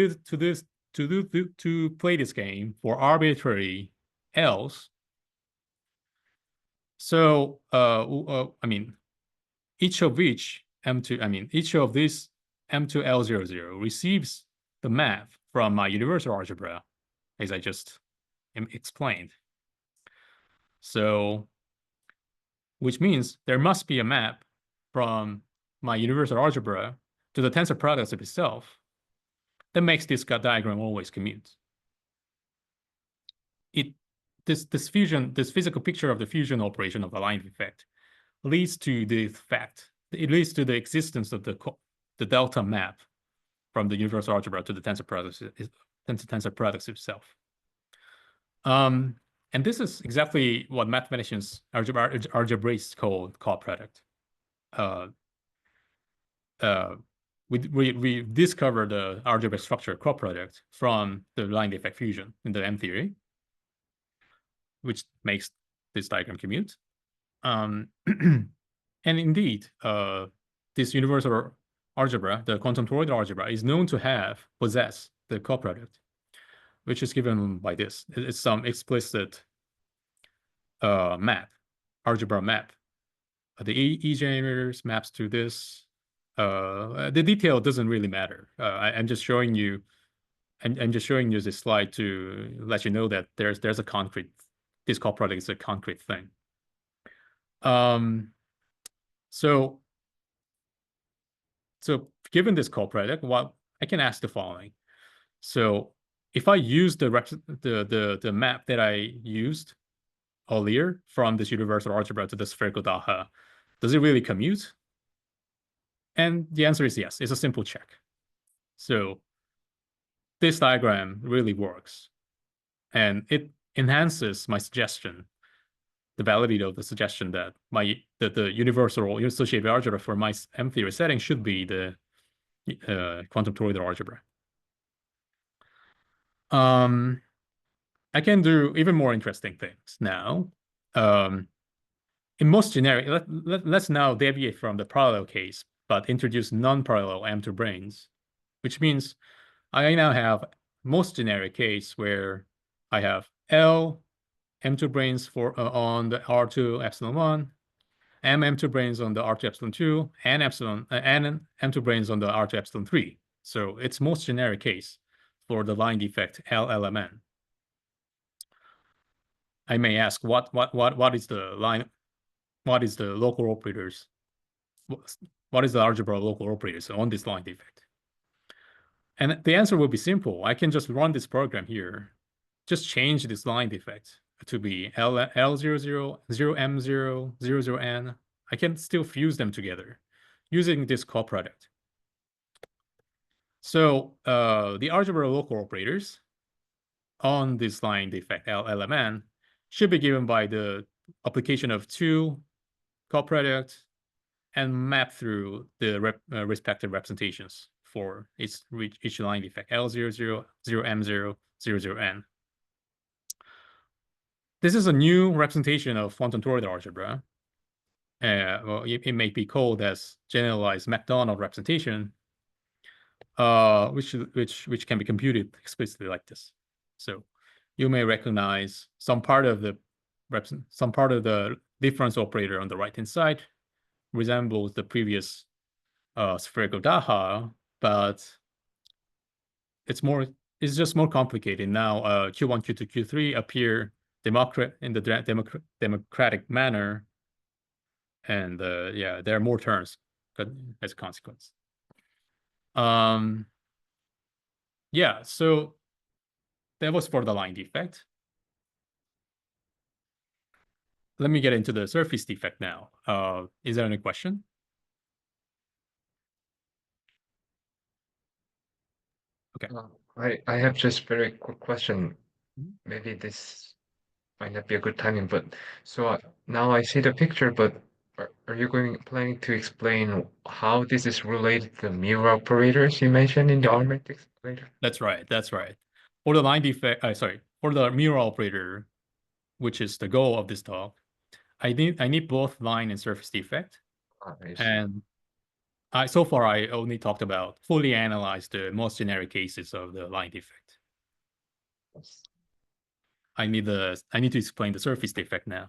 play this game for arbitrary L's. So I mean, each of these M2 L00 receives the map from my universal algebra, as I just explained. So, which means there must be a map from my universal algebra to the tensor products of itself that makes this diagram always commute. This physical picture of the fusion operation of the line effect leads to the fact. It leads to the existence of the delta map from the universal algebra to the tensor products itself. And this is exactly what mathematicians, algebraists call product. We discovered the algebraic structure crop product from the line defect fusion in the M theory, which makes this diagram commute. And indeed, this universal algebra, the quantum toroidal algebra, is known to possess the coproduct, which is given by this. It's some explicit algebra map. The E generators maps to this. The detail doesn't really matter. I'm just showing you. I'm just showing you this slide to let you know that there's a concrete. This coproduct is a concrete thing. So given this coproduct, what I can ask the following. So if I use the map that I used earlier from this universal algebra to the spherical Daha, does it really commute? And the answer is yes. It's a simple check. So this diagram really works, and it enhances my suggestion, the validity of the suggestion that the universal associated algebra for my M theory setting should be the quantum toroidal algebra. I can do even more interesting things now. In most generic, let's now deviate from the parallel case, but introduce non-parallel M2 branes, which means I now have most generic case where I have L M2 branes on the R2 epsilon 1, M2 branes on the R2 epsilon 2, and M2 branes on the R2 epsilon 3. So it's most generic case for the line defect LLMN. I may ask what is the line? What is the local operators? What is the algebra of local operators on this line defect? And the answer will be simple. I can just run this program here, just change this line defect to be L00, 0M0, 00N. I can still fuse them together using this coproduct. So the algebra of local operators on this line defect LLMN should be given by the application of two coproducts and map through the respective representations for each line defect L00, 0M0, 00N. This is a new representation of quantum toroidal algebra. Well, it may be called as generalized MacDonald representation, which can be computed explicitly like this. So you may recognize some part of the difference operator on the right hand side resembles the previous spherical Daha, but it's just more complicated now. Q1, Q2, Q3 appear in the democratic manner, and yeah, there are more terms as a consequence. Yeah, so that was for the line defect. Let me get into the surface defect now. Is there any question? Okay. I have just very quick question. Maybe this might not be a good timing, but so now I see the picture, but are you planning to explain how this is related to the Miura operators you mentioned in the R-matrix later? That's right. That's right. For the line defect, sorry, for the Miura operator, which is the goal of this talk, I need both line and surface defect. I see. And so far I only talked about fully analyzed the most generic cases of the line defect. Yes. I need to explain the surface defect now.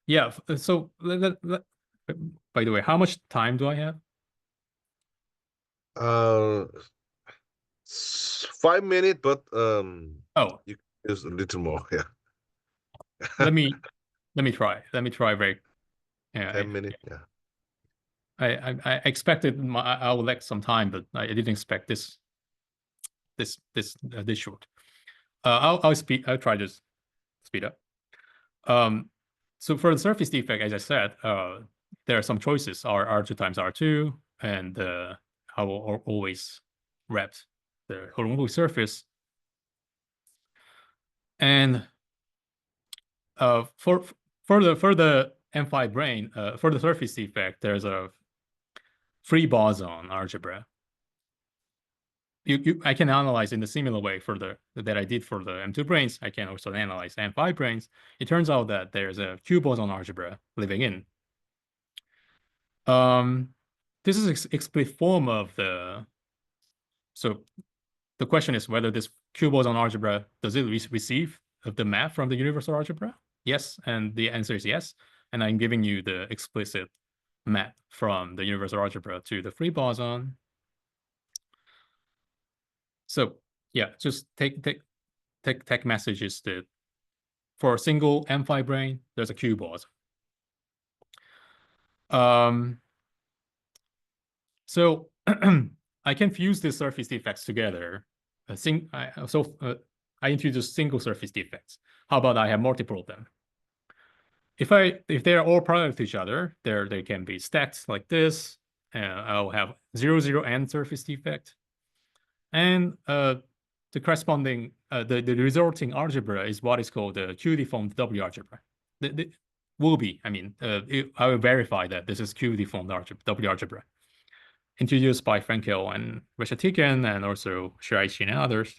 Yeah. So by the way, how much time do I have? 5 minutes, but Oh, you can use a little more. Yeah, let me try. Let me try very. Yeah, 10 minutes. Yeah. I expected I would like some time, but I didn't expect this short. I'll try to speed up. So for the surface defect, as I said, there are some choices: R2 times R2, and I will always wrap the horizontal surface. And for the M-brane, for the surface defect, there's a free boson algebra. I can analyze in the similar way that I did for the M2 branes. I can also analyze M5 branes. It turns out that there's a Q boson algebra living in. This is explicit form of the. So the question is whether this Q boson algebra does it receive the map from the universal algebra? Yes, and the answer is yes. And I'm giving you the explicit map from the universal algebra to the free boson. So yeah, just take messages that for a single M5 brane, there's a Q boson. So I can fuse these surface defects together. I introduce single surface defects. How about I have multiple of them? If they are all parallel to each other, they can be stacked like this. I'll have 0, 0, and surface defect. And the corresponding, the resulting algebra is what is called the Q-deformed W algebra. Will be, I mean, I will verify that this is Q-deformed W algebra, introduced by Frankel and Reshettikin, and also Shiraishi and others.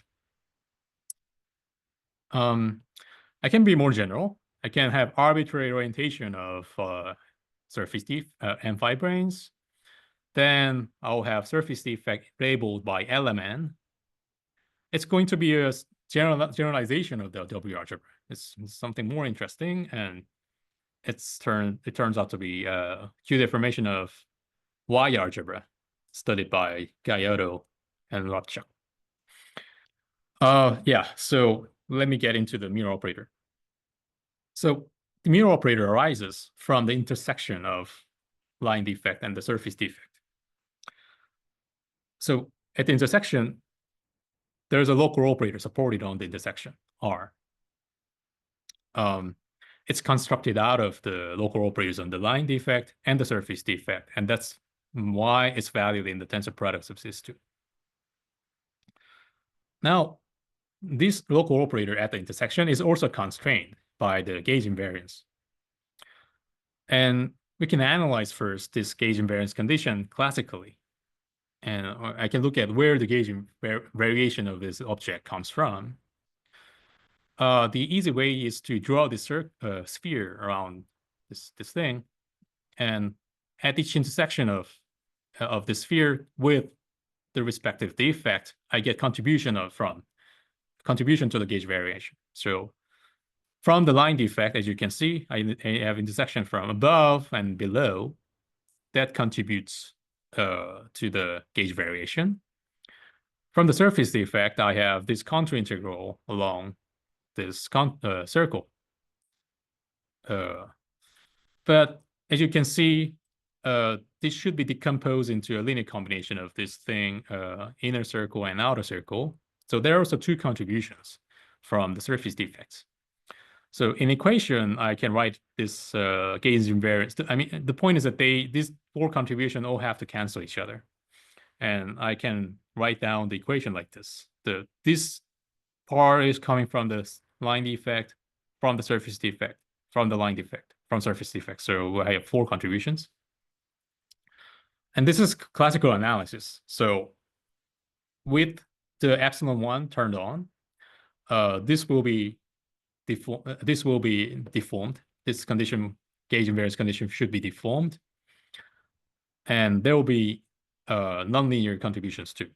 I can be more general. I can have arbitrary orientation of surface M5 branes. Then I'll have surface defect labeled by element. It's going to be a generalization of the W algebra. It's something more interesting, and it turns out to be a Q deformation of Y algebra, studied by Gallardo and Rothschild. Yeah, so let me get into the Miura operator. So the Miura operator arises from the intersection of line defect and the surface defect. So at the intersection, there's a local operator supported on the intersection, R. It's constructed out of the local operators on the line defect and the surface defect, and that's why it's valued in the tensor products of these two. Now, this local operator at the intersection is also constrained by the gauge invariance. And we can analyze first this gauge invariance condition classically. And I can look at where the gauge variation of this object comes from. The easy way is to draw this sphere around this thing, and at each intersection of the sphere with the respective defect, I get contribution to the gauge variation. So from the line defect, as you can see, I have intersection from above and below. That contributes to the gauge variation. From the surface defect, I have this contour integral along this circle. But as you can see, this should be decomposed into a linear combination of this thing, inner circle and outer circle. So there are also two contributions from the surface defects. So in equation, I can write this gauge invariance. I mean, the point is that these four contributions all have to cancel each other. and I can write down the equation like this. This part is coming from the line defect, from the surface defect, from the line defect, from surface defect. So I have 4 contributions. And this is classical analysis. So with the epsilon1 turned on, this will be deformed. This condition, gauge invariance condition, should be deformed. And there will be nonlinear contributions too.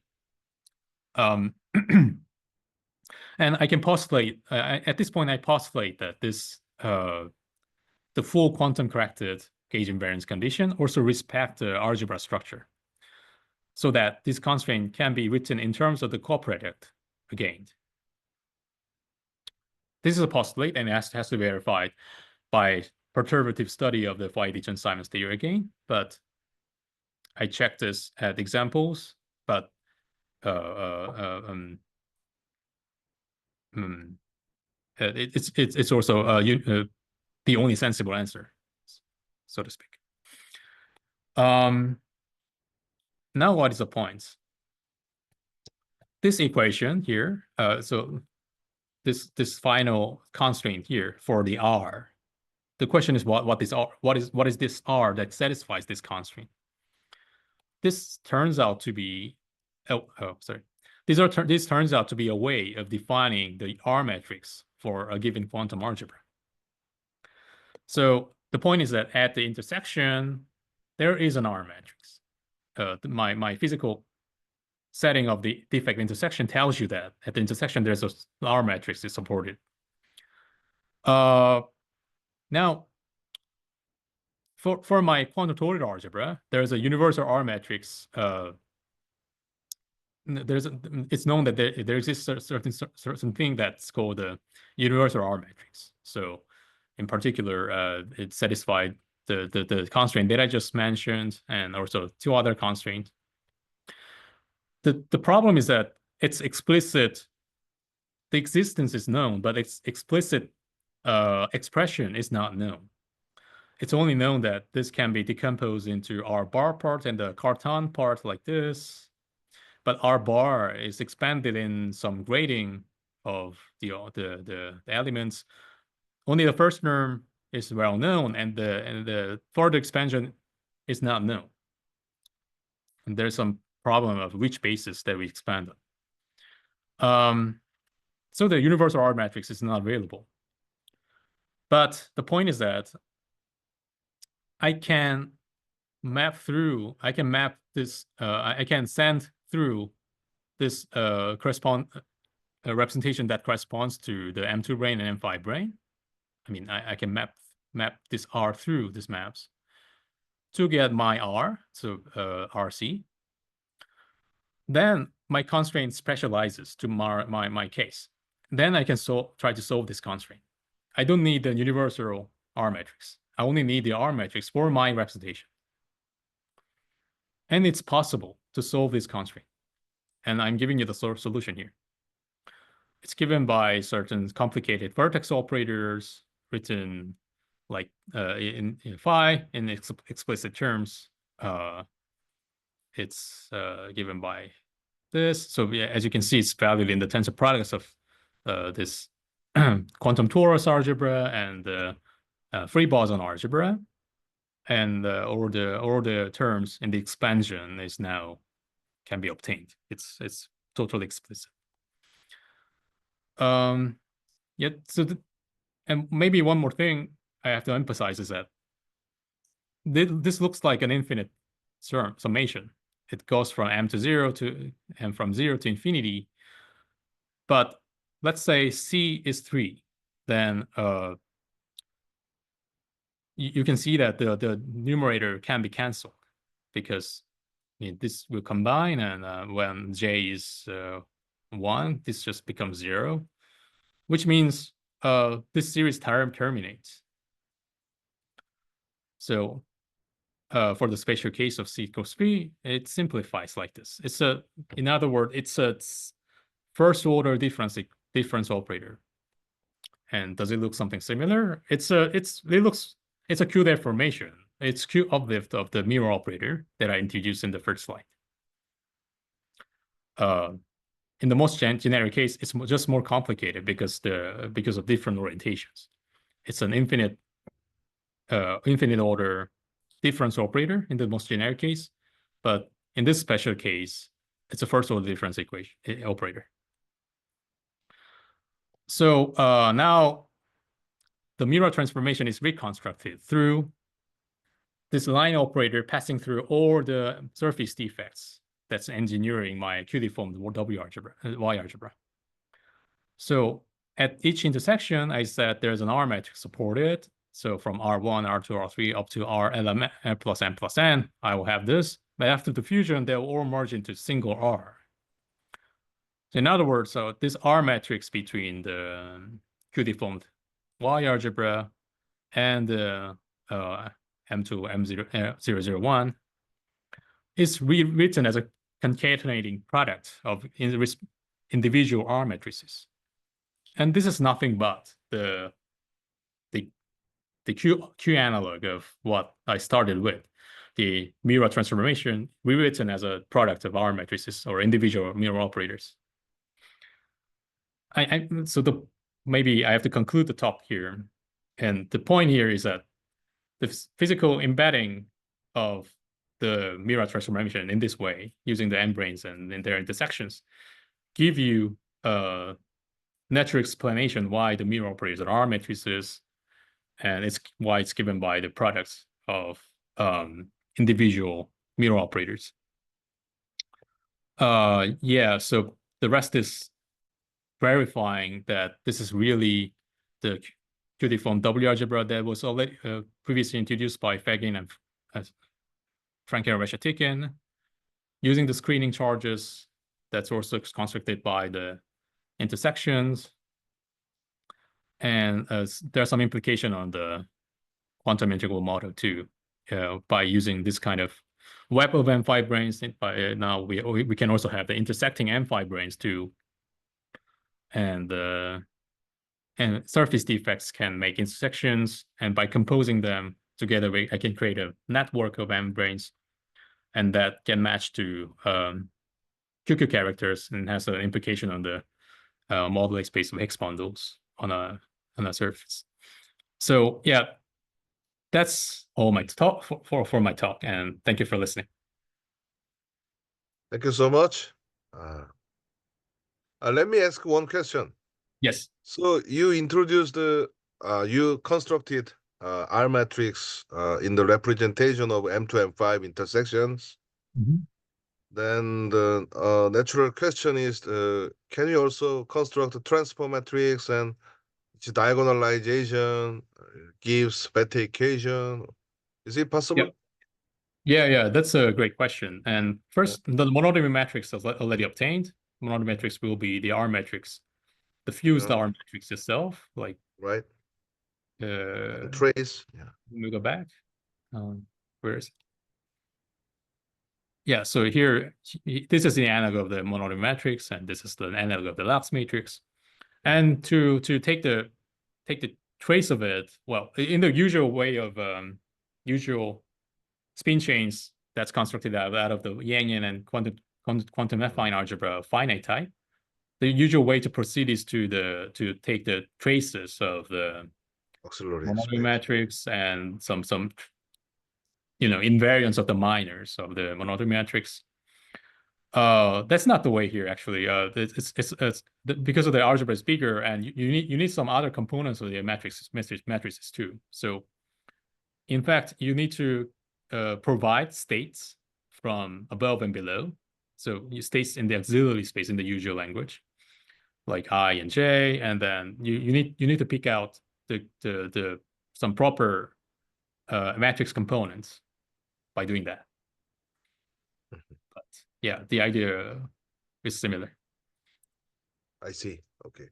And I can postulate, at this point, I postulate that this the full quantum corrected gauge invariance condition also respect the algebra structure, so that this constraint can be written in terms of the co-product gained. This is a postulate, and it has to be verified by perturbative study of the Fayet-Chern-Simons theory again. But I checked this at examples, but it's also the only sensible answer, so to speak. Now, what is the point? This equation here, so this final constraint here for the R. The question is what is R? What is this R that satisfies this constraint? This turns out to be this turns out to be a way of defining the R matrix for a given quantum algebra. So the point is that at the intersection, there is an R matrix. My physical setting of the defect intersection tells you that at the intersection, there's an R matrix is supported. Now, for my quantum toroidal algebra, there's a universal R matrix. It's known that there exists a certain thing that's called the universal R matrix. So, in particular, it satisfied the constraint that I just mentioned, and also 2 other constraints. The problem is that it's explicit. The existence is known, but its explicit expression is not known. It's only known that this can be decomposed into R bar part and the Cartan part like this. But R bar is expanded in some grading of the elements. Only the first term is well known, and the further expansion is not known. And there's some problem of which basis that we expand on. So the universal R matrix is not available. But the point is that I can map this, I can send through this representation that corresponds to the M2 brane and M5 brane. I mean, I can map this R through these maps to get my R, so RC. Then my constraint specializes to my case. Then I can try to solve this constraint. I don't need the universal R matrix. I only need the R matrix for my representation. And it's possible to solve this constraint. And I'm giving you the solution here. It's given by certain complicated vertex operators written like in phi in explicit terms. It's given by this. So yeah, as you can see, it's valued in the tensor products of this quantum torus algebra and free boson algebra. And all the terms in the expansion is now can be obtained. It's totally explicit. Yeah. So and maybe one more thing I have to emphasize is that this looks like an infinite summation. It goes from m to 0 to and from 0 to infinity. But let's say C is 3, then you can see that the numerator can be canceled because this will combine, and when J is 1, this just becomes 0, which means this series terminates. So for the spatial case of C equals 3, it simplifies like this. In other words, it's a first order difference operator. And does it look something similar? It's a Q deformation. It's Q uplift of the Miura operator that I introduced in the first slide. in the most generic case, it's just more complicated because of different orientations. It's an infinite order difference operator in the most generic case, but in this special case, it's a first order difference equation operator. So now the Miura transformation is reconstructed through this line operator passing through all the surface defects that's engineering my Q-deformed W algebra, Y algebra. So at each intersection, I said there's an R matrix supported. So from R1, R2, R3 up to R element plus M plus N, I will have this. But after the fusion, they'll all merge into single R. So in other words, so this R matrix between the Q-deformed Y algebra and the M2, M001 is rewritten as a concatenating product of individual R matrices. And this is nothing but the Q analog of what I started with, the Miura transformation rewritten as a product of R matrices or individual Miura operators. Maybe I have to conclude the talk here. And the point here is that the physical embedding of the Miura transformation in this way, using the M-branes and in their intersections, give you a natural explanation why the Miura operators are R matrices, and it's why it's given by the products of individual Miura operators. Yeah, so the rest is verifying that this is really the Q-deformed W algebra that was already previously introduced by Fagin and Frankel and Reshatikin, using the screening charges that's also constructed by the intersections. And there's some implication on the quantum integral model too, by using this kind of web of M fibranes. Now we can also have the intersecting M fibranes too, and surface defects can make intersections, and by composing them together, I can create a network of M-branes, and that can match to QQ characters and has an implication on the modeling space of Higgs bundles on a surface. So yeah, that's all my talk for my talk, and thank you for listening. Thank you so much. Let me ask one question. Yes. So you introduced you constructed R matrix in the representation of M2, M5 intersections. Mm-hmm. Then the natural question is, can you also construct a transform matrix and its diagonalization gives better equation? Is it possible? Yep. Yeah, that's a great question. And first, the monodromy matrix is already obtained. Monodromy matrix will be the R matrix, the fused R matrix itself. Like right. Trace. Yeah. Let me go back. Where is it? Yeah, so here, this is the analog of the monodromy matrix, and this is the analog of the Lax matrix. And to take the trace of it, well, in the usual way of usual spin chains that's constructed out of the Yang and quantum affine algebra of finite type, the usual way to proceed is to take the traces of the monodromy matrix and some invariance of the minors of the monodromy matrix. That's not the way here actually. It's because of the algebra is bigger, and you need some other components of the matrices too. So in fact, you need to provide states from above and below. So you states in the auxiliary space in the usual language, like I and J, and then you need to pick out the some proper matrix components by doing that. But yeah, the idea is similar. I see. Okay.